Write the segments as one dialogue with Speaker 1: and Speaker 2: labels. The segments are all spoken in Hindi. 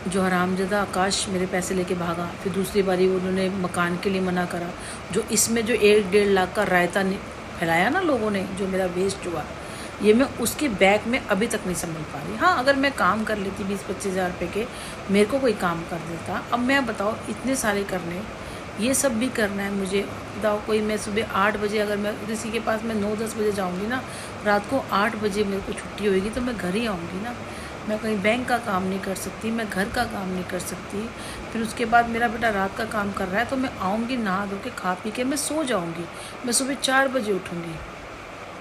Speaker 1: जो हरामज़ादा आकाश मेरे पैसे लेके भागा, फिर दूसरी बारी उन्होंने मकान के लिए मना करा, जो इसमें जो 1-1.5 लाख का रायता फैलाया ना लोगों ने, जो मेरा वेस्ट हुआ, ये मैं उसके बैक में अभी तक नहीं संभल पा रही। हाँ, अगर मैं काम कर लेती 20-25 हज़ार रुपये के, मेरे को कोई काम कर देता। अब मैं बताओ, इतने सारे करने, ये सब भी करना है मुझे। बताओ, कोई मैं सुबह 8 बजे, अगर मैं किसी के पास मैं 9-10 बजे जाऊँगी ना, रात को 8 बजे मेरे को छुट्टी होएगी, तो मैं घर ही आऊँगी ना। मैं कहीं बैंक का काम नहीं कर सकती, मैं घर का काम नहीं कर सकती। फिर उसके बाद मेरा बेटा रात का काम कर रहा है, तो मैं आऊँगी, नहा धो के खा पी के मैं सो जाऊँगी। मैं सुबह 4 बजे उठूँगी।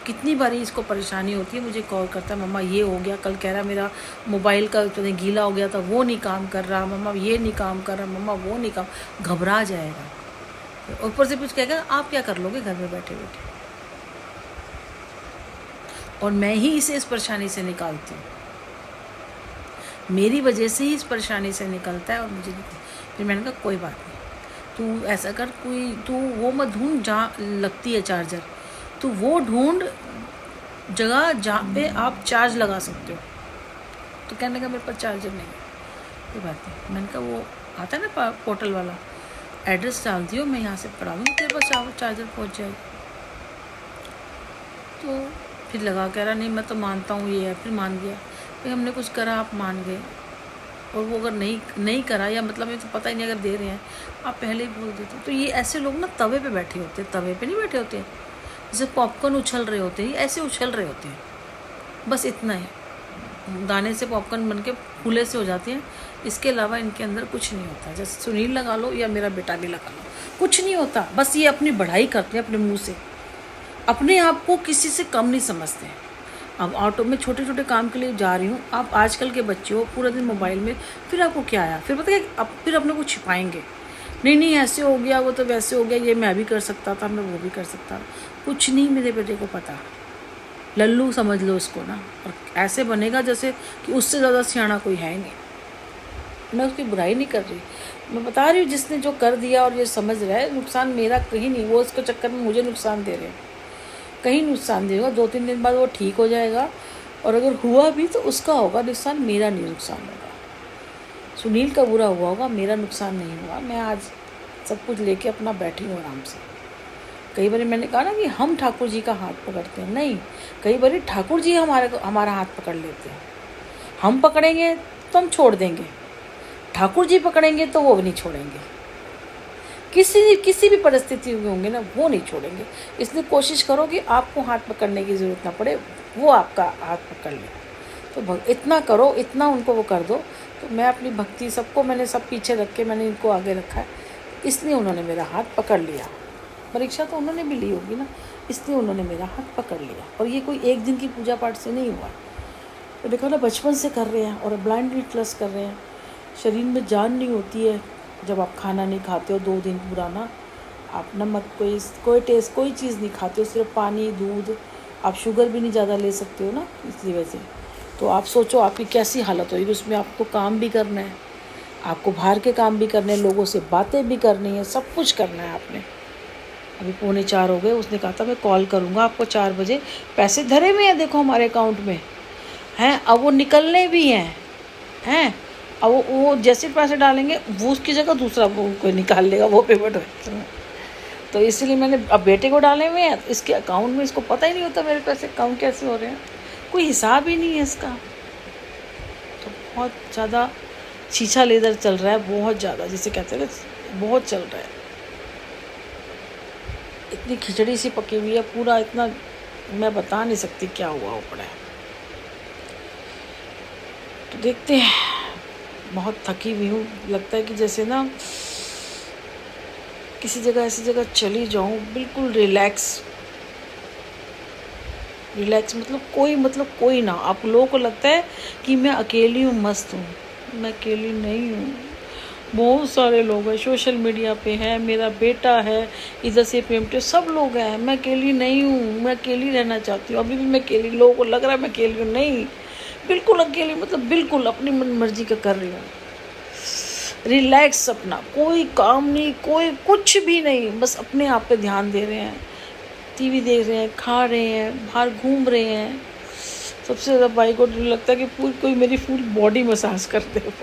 Speaker 1: कितनी बारी इसको परेशानी होती है, मुझे कॉल करता है, मम्मा ये हो गया, कल कह रहा मेरा मोबाइल का गीला हो गया था, वो नहीं काम कर रहा, मम्मा ये नहीं काम कर रहा, मम्मा वो नहीं काम। घबरा जाएगा। ऊपर से कुछ कहेगा, आप क्या कर लोगे घर में बैठे बैठे। और मैं ही इसे इस परेशानी से निकालती हूँ, मेरी वजह से ही इस परेशानी से निकलता है। और मुझे फिर मैंने कहा कोई बात नहीं, तू ऐसा कर, कोई तू वो मत ढूंढ जहाँ लगती है चार्जर, तू वो ढूंढ जगह जहाँ पे आप चार्ज लगा सकते हो। तो कहने लगा मेरे पास चार्जर नहीं है। कोई बात नहीं, मैंने कहा वो आता है ना पोर्टल वाला, एड्रेस डाल दियो, मैं यहाँ से पढ़ा दूँगी, तेरे पास चार्जर पहुँच जाएगा। तो फिर लगा कह रहा नहीं मैं तो मानता हूँ ये है। फिर मान गया, फिर हमने कुछ करा, आप मान गए। और वो अगर नहीं करा, या मतलब मुझे तो पता ही नहीं, अगर दे रहे हैं आप पहले ही बोल देते। तो ये ऐसे लोग ना तवे पे बैठे होते हैं, तवे पे नहीं बैठे होते, जैसे पॉपकॉर्न उछल रहे होते हैं, ऐसे उछल रहे होते हैं, बस इतना है। दाने से पॉपकॉर्न बन के फूले से हो जाते हैं, इसके अलावा इनके अंदर कुछ नहीं होता। जैसे सुनील लगा लो या मेरा बेटा भी लगा लो, कुछ नहीं होता। बस ये अपनी बढ़ाई करते हैं अपने मुँह से, अपने आप को किसी से कम नहीं समझते हैं। अब ऑटो में छोटे छोटे काम के लिए जा रही हूँ, आप आजकल के बच्चे हो पूरा दिन मोबाइल में, फिर आपको क्या आया, फिर पता है अब फिर अपने को छिपाएंगे, नहीं ऐसे हो गया, वो तो वैसे हो गया, ये मैं भी कर सकता था, मैं वो भी कर सकता था। कुछ नहीं मेरे बेटे को पता, लल्लू समझ लो इसको ना। और ऐसे बनेगा जैसे कि उससे ज़्यादा सियाना कोई है ही नहीं। मैं उसकी बुराई नहीं कर रही, मैं बता रही हूँ जिसने जो कर दिया और ये समझ रहा है, नुकसान मेरा कहीं नहीं, वो इसके चक्कर में मुझे नुकसान दे रहे हैं, कहीं नुकसान देगा। 2-3 दिन बाद वो ठीक हो जाएगा, और अगर हुआ भी तो उसका होगा नुकसान, मेरा नहीं नुकसान होगा। सुनील का बुरा हुआ होगा, मेरा नुकसान नहीं हुआ। मैं आज सब कुछ लेके अपना बैठी हूँ आराम से। कई बार मैंने कहा ना कि हम ठाकुर जी का हाथ पकड़ते हैं, नहीं, कई बार ठाकुर जी हमारा हाथ पकड़ लेते हैं। हम पकड़ेंगे तो हम छोड़ देंगे, ठाकुर जी पकड़ेंगे तो वो नहीं छोड़ेंगे। किसी भी परिस्थिति में होंगे ना, वो नहीं छोड़ेंगे। इसलिए कोशिश करो कि आपको हाथ पकड़ने की ज़रूरत ना पड़े, वो आपका हाथ पकड़ ले। तो इतना करो, इतना उनको वो कर दो। तो मैं अपनी भक्ति सबको, मैंने सब पीछे रख के मैंने इनको आगे रखा है, इसलिए उन्होंने मेरा हाथ पकड़ लिया। परीक्षा तो उन्होंने भी ली होगी ना, इसलिए उन्होंने मेरा हाथ पकड़ लिया। और ये कोई एक दिन की पूजा पाठ से नहीं हुआ, तो देखो ना, बचपन से कर रहे हैं और ब्लाइंडली ट्रस्ट कर रहे हैं। शरीर में जान नहीं होती है जब आप खाना नहीं खाते हो 2 दिन पूरा ना, आप नमक कोई टेस्ट कोई चीज़ नहीं खाते हो, सिर्फ पानी दूध, आप शुगर भी नहीं ज़्यादा ले सकते हो ना, इसलिए वजह। तो आप सोचो आपकी कैसी हालत होगी। उसमें आपको काम भी करना है, आपको बाहर के काम भी करने हैं, लोगों से बातें भी करनी है, सब कुछ करना है आपने। अभी 3:45 हो गए, उसने कहा था मैं कॉल करूँगा आपको 4 बजे। पैसे धरे हुए हैं देखो हमारे अकाउंट में हैं, अब वो निकलने भी हैं। अब वो जैसे पैसे डालेंगे, वो उसकी जगह दूसरा वो कोई निकाल लेगा, वो पेमेंट हो। तो इसीलिए मैंने अब बेटे को डाले हुए हैं, इसके अकाउंट में इसको पता ही नहीं होता मेरे पैसे अकाउंट कैसे हो रहे हैं, कोई हिसाब ही नहीं है इसका। तो बहुत ज़्यादा छीछा लेदर चल रहा है, बहुत ज़्यादा, जिसे कहते हैं बहुत चल रहा है। इतनी खिचड़ी सी पकी हुई है, पूरा इतना मैं बता नहीं सकती क्या हुआ हो पड़ा है। तो देखते हैं, बहुत थकी हुई हूँ, लगता है कि जैसे ना किसी जगह ऐसी जगह चली जाऊँ, बिल्कुल रिलैक्स मतलब कोई ना। आप लोगों को लगता है कि मैं अकेली हूँ, मस्त हूँ, मैं अकेली नहीं हूँ, बहुत सारे लोग हैं, सोशल मीडिया पे है, मेरा बेटा है, इधर से पेमटे सब लोग हैं, मैं अकेली नहीं हूँ, मैं अकेली रहना चाहती हूँ। अभी भी मैं अकेली, लोगों को लग रहा है मैं अकेली हूँ, नहीं, बिल्कुल अकेली, मतलब बिल्कुल अपनी मन मर्जी का कर रही हूँ, रिलैक्स अपना, कोई काम नहीं, कोई कुछ भी नहीं, बस अपने आप पे ध्यान दे रहे हैं, टीवी देख रहे हैं, खा रहे हैं, बाहर घूम रहे हैं। सबसे ज़्यादा भाई को लगता है कि पूरी कोई मेरी फुल बॉडी मसाज करते हैं।